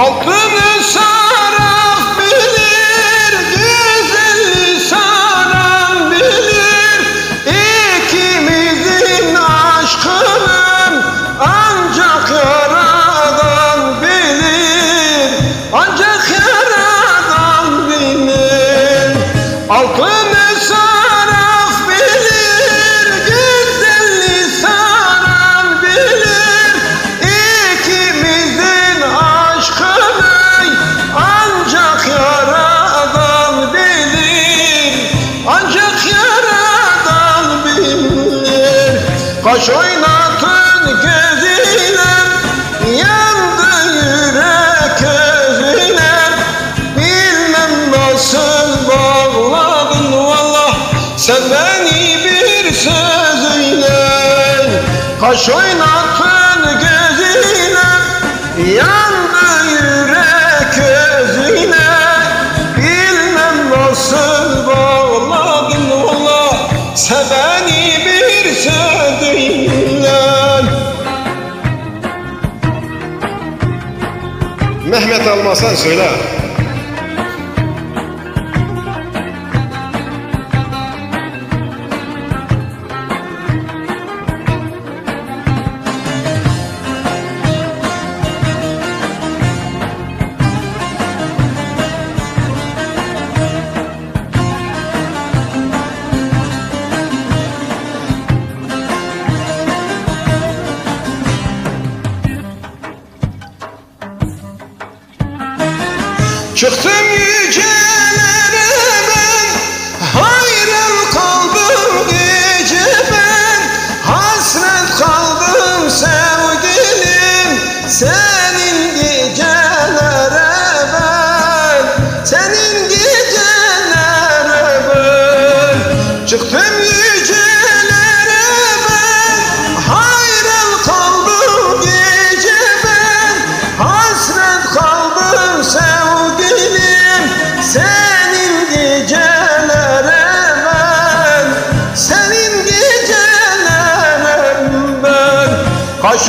Altını saraf bilir, güzelliği saran bilir. İkimizin aşkının ancak yaradan bilir, ancak yaradan bilir. Altını saraf bilir, güzelliği saran bilir. İkimizin aşkını ancak yaradan bilir, ancak yaradan bilir. Kaş oynatın gözüyle, yandı yürek özüyle. Bilmem nasıl bağladın vallah sen beni bir sözüyle. Kaş oynatın gözüyle, yandı yürek özüyle. Bilmem nasıl bağladın vallah sen beni bir sözüyle. Mehmet Almasan söyle. Çıktım yücelere ben, hayran kaldım gece ben. Hasret kaldım sevgilim, senin gecelere ben, senin gecelere ben. Çıktım yücelere ben, hayran kaldım gece ben. Hasret kaldım sevgilim, senin gecelere ben, senin gecelere ben. Kaş